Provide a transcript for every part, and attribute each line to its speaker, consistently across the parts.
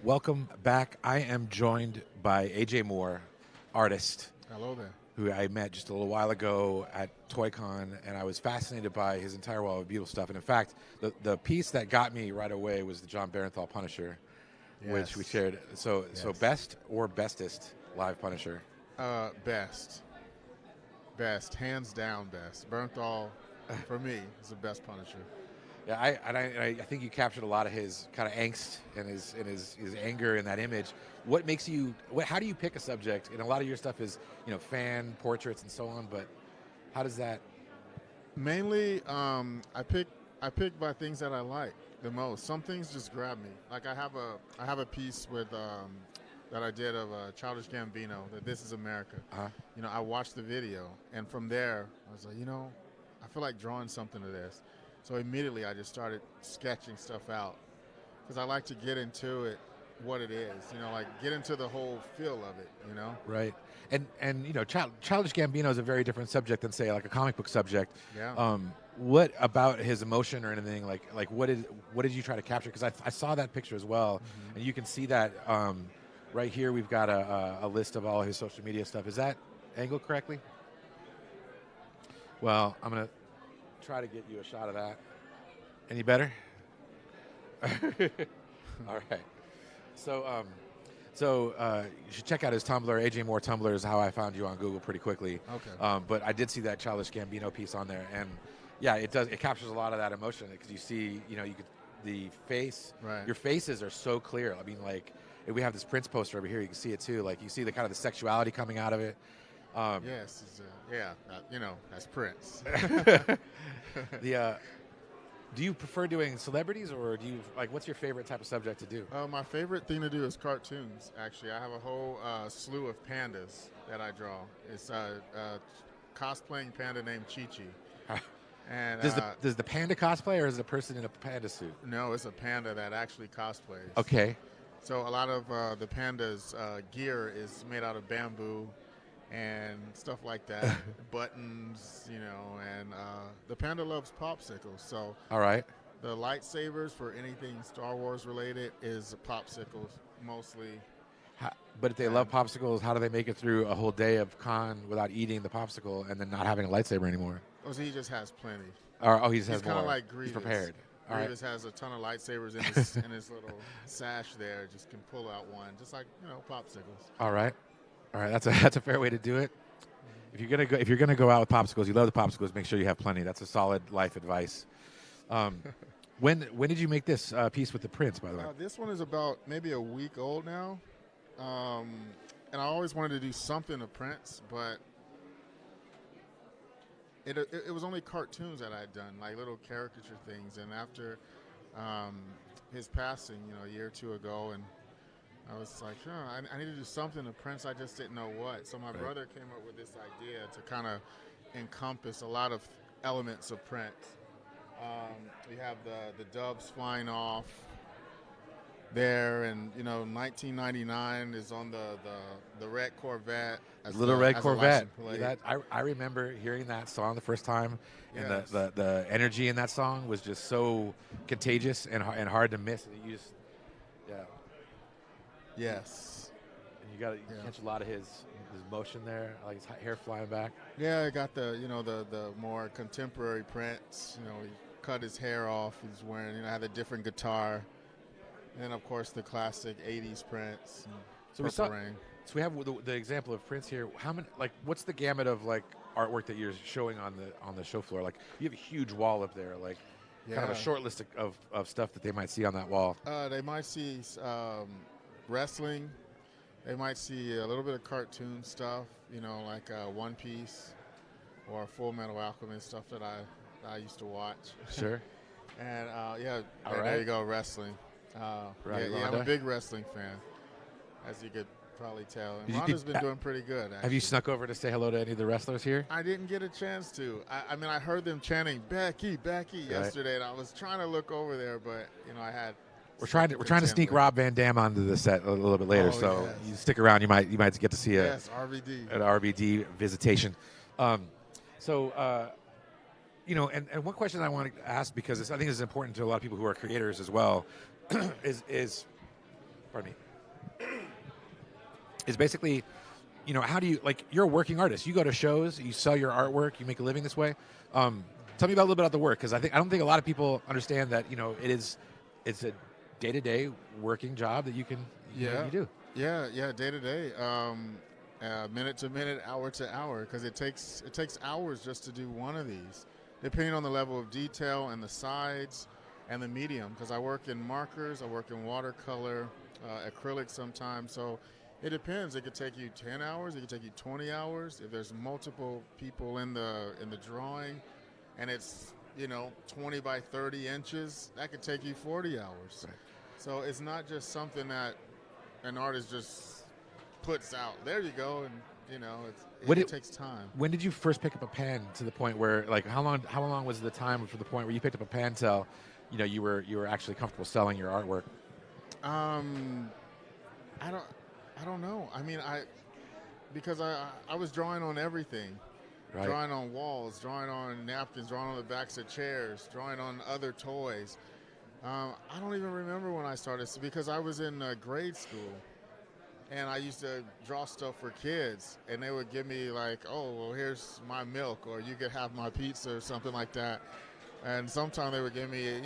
Speaker 1: Welcome back. I am joined by AJ Moore, artist,
Speaker 2: Hello there.
Speaker 1: who I met just a little while ago at ToyCon, and I was fascinated by his entire wall of beautiful stuff. And in fact, the piece that got me right away was the John Barenthal Punisher, which we
Speaker 2: Yes.
Speaker 1: shared. So
Speaker 2: Yes.
Speaker 1: best or bestest live Punisher?
Speaker 2: Best. Best. Hands down best. Bernthal, for me, is the best Punisher.
Speaker 1: Yeah, I think you captured a lot of his kind of angst and his anger in that image. What makes you? How do you pick a subject? And a lot of your stuff is fan portraits and so on. But how does that?
Speaker 2: Mainly, I pick by things that I like the most. Some things just grab me. Like I have a piece with that I did of Childish Gambino, that This Is America.
Speaker 1: Uh,
Speaker 2: I watched the video, and from there, I was like, I feel like drawing something to this. So immediately, I just started sketching stuff out because I like to get into it, what it is. Like get into the whole feel of it.
Speaker 1: right. And Childish Gambino is a very different subject than say like a comic book subject.
Speaker 2: Yeah.
Speaker 1: What about his emotion or anything like what did you try to capture? Because I saw that picture as well, and you can see that right here. We've got a list of all his social media stuff. Is that angled correctly? Well, I'm gonna try to get you a shot of that. Any better? All right. So you should check out his Tumblr. AJ Moore Tumblr is how I found you on Google pretty quickly.
Speaker 2: Okay.
Speaker 1: But I did see that Childish Gambino piece on there, and yeah, it does. It captures a lot of that emotion because you see, you could the face.
Speaker 2: Right.
Speaker 1: Your faces are so clear. I mean, like we have this Prince poster over here. You can see it too. Like you see the kind of the sexuality coming out of it.
Speaker 2: Yes. That's Prince.
Speaker 1: The do you prefer doing celebrities or do you what's your favorite type of subject to do?
Speaker 2: My favorite thing to do is cartoons. Actually, I have a whole slew of pandas that I draw. It's a cosplaying panda named Chi Chi. And
Speaker 1: Does the panda cosplay or is it a person in a panda suit?
Speaker 2: no, it's a panda that actually cosplays.
Speaker 1: Okay.
Speaker 2: So a lot of the pandas' gear is made out of bamboo and stuff like that, buttons, and the panda loves popsicles. So
Speaker 1: All right.
Speaker 2: the lightsabers for anything Star Wars related is popsicles mostly.
Speaker 1: But if they love popsicles, how do they make it through a whole day of con without eating the popsicle and then not having a lightsaber anymore?
Speaker 2: Oh, so he just has plenty.
Speaker 1: Or he just
Speaker 2: He's
Speaker 1: has
Speaker 2: kind
Speaker 1: more.
Speaker 2: of like Grievous.
Speaker 1: He's prepared. All right.
Speaker 2: Grievous has a ton of lightsabers in his little sash there. Just can pull out one, just like popsicles.
Speaker 1: All right. All right. That's a fair way to do it. If you're gonna go out with popsicles, you love the popsicles. Make sure you have plenty. That's a solid life advice. When did you make this piece with the Prince, by the way?
Speaker 2: This one is about maybe a week old now, and I always wanted to do something to Prince, but it was only cartoons that I had done, like little caricature things. And after his passing, a year or two ago, and I was like, I need to do something to Prince. I just didn't know what. So my brother came up with this idea to kind of encompass a lot of elements of Prince. We have the doves flying off there, and 1999 is on the red Corvette.
Speaker 1: Little Red
Speaker 2: as a
Speaker 1: Corvette.
Speaker 2: license plate.
Speaker 1: I remember hearing that song the first time, and
Speaker 2: Yes.
Speaker 1: the energy in that song was just so contagious and hard to miss. You just
Speaker 2: Yes.
Speaker 1: and you catch a lot of his motion there, like his hair flying back.
Speaker 2: Yeah, I got the more contemporary Prince. He cut his hair off. He's wearing had a different guitar, and then of course the classic '80s Prince.
Speaker 1: So we have the example of Prince here. How many what's the gamut of artwork that you're showing on the show floor? Like you have a huge wall up there, kind of a short list of stuff that they might see on that wall.
Speaker 2: They might see wrestling. They might see a little bit of cartoon stuff, like One Piece or Full Metal Alchemist, stuff that I used to watch.
Speaker 1: Sure.
Speaker 2: And
Speaker 1: All
Speaker 2: there
Speaker 1: right.
Speaker 2: you go, wrestling.
Speaker 1: Right,
Speaker 2: yeah, I'm
Speaker 1: Rhonda?
Speaker 2: a big wrestling fan, as you could probably tell. And
Speaker 1: Did you-
Speaker 2: Rhonda's
Speaker 1: did-
Speaker 2: been doing pretty good. Actually.
Speaker 1: Have you snuck over to say hello to any of the wrestlers here?
Speaker 2: I didn't get a chance to. I mean, I heard them chanting Becky, Becky yesterday, and I was trying to look over there, but I had.
Speaker 1: We're trying to sneak Rob Van Dam onto the set a little bit later,
Speaker 2: Oh,
Speaker 1: so
Speaker 2: yes.
Speaker 1: you stick around. You might get to see
Speaker 2: Yes, RVD.
Speaker 1: an RBD visitation. And one question I want to ask, because I think this is important to a lot of people who are creators as well, is pardon me, is basically, you know, how do you, like, you're a working artist. You go to shows, you sell your artwork, you make a living this way. Tell me about a little bit about the work, because I don't think a lot of people understand that, you know, it's a day-to-day working job that you can, you know,
Speaker 2: Yeah.
Speaker 1: you do.
Speaker 2: Yeah, day to day, minute to minute, hour to hour, because it takes hours just to do one of these, depending on the level of detail and the sides and the medium. Because I work in markers, I work in watercolor, acrylic sometimes. So it depends. It could take you 10 hours. It could take you 20 hours. If there's multiple people in the drawing, and it's 20 by 30 inches, that could take you 40 hours.
Speaker 1: Right.
Speaker 2: So it's not just something that an artist just puts out. There you go, and it takes time.
Speaker 1: When did you first pick up a pen to the point where, like, how long was the time for the point where you picked up a pen till, you know, you were actually comfortable selling your artwork?
Speaker 2: I don't know. I mean, because I was drawing on everything.
Speaker 1: Right.
Speaker 2: Drawing on walls, drawing on napkins, drawing on the backs of chairs, drawing on other toys. I don't even remember when I started, because I was in grade school, and I used to draw stuff for kids, and they would give me like, oh, well, here's my milk, or you could have my pizza, or something like that. And sometimes they would give me,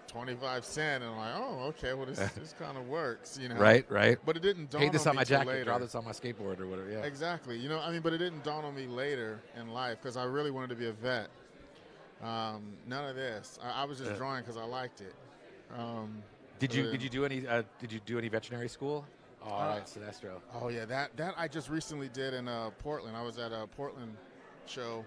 Speaker 2: 25 cents, and I'm like, oh, okay, well, this kind of works,
Speaker 1: Right.
Speaker 2: But it didn't dawn
Speaker 1: Paint this
Speaker 2: on
Speaker 1: on
Speaker 2: me
Speaker 1: my
Speaker 2: till
Speaker 1: jacket,
Speaker 2: later.
Speaker 1: draw this on my skateboard, or whatever. Yeah.
Speaker 2: Exactly. But it didn't dawn on me later in life, because I really wanted to be a vet. None of this. I was just drawing because I liked it.
Speaker 1: Did you do any veterinary school? Oh, all right, Sinestro.
Speaker 2: Oh yeah, that I just recently did in Portland. I was at a Portland show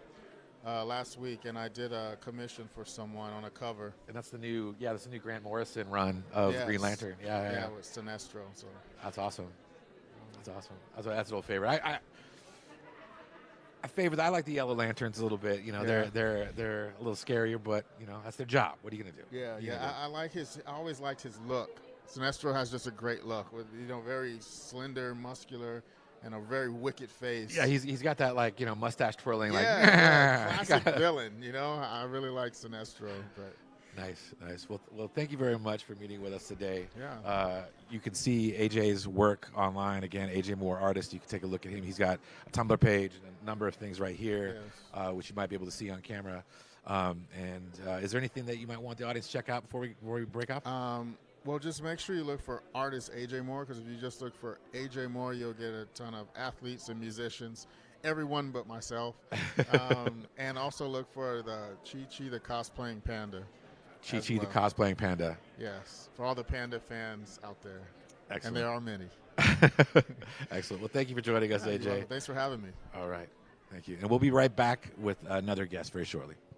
Speaker 2: last week, and I did a commission for someone on a cover.
Speaker 1: And that's the new Grant Morrison run of
Speaker 2: Yes.
Speaker 1: Green Lantern. Yeah.
Speaker 2: With Sinestro. So
Speaker 1: That's awesome. That's an old favorite. I like the Yellow Lanterns a little bit. You know,
Speaker 2: Yeah.
Speaker 1: they're a little scarier, but you know, that's their job. What are you gonna do?
Speaker 2: Yeah. I like I always liked his look. Sinestro has just a great look, with very slender, muscular, and a very wicked face.
Speaker 1: Yeah, he's got that, like, you know, mustache twirling, like
Speaker 2: classic villain. I really like Sinestro. But
Speaker 1: Nice. Well, thank you very much for meeting with us today.
Speaker 2: Yeah.
Speaker 1: You can see AJ's work online. Again, AJ Moore Artist. You can take a look at him. He's got a Tumblr page and a number of things right here, which you might be able to see on camera. Is there anything that you might want the audience to check out before we break up?
Speaker 2: Well, just make sure you look for artist AJ Moore, because if you just look for AJ Moore, you'll get a ton of athletes and musicians, everyone but myself. And also look for the Chi-Chi, the cosplaying panda.
Speaker 1: Chi-Chi, the cosplaying panda.
Speaker 2: Yes, for all the panda fans out there.
Speaker 1: Excellent.
Speaker 2: And there are many.
Speaker 1: Excellent. Well, thank you for joining us, AJ.
Speaker 2: Thanks for having me.
Speaker 1: All right. Thank you. And we'll be right back with another guest very shortly.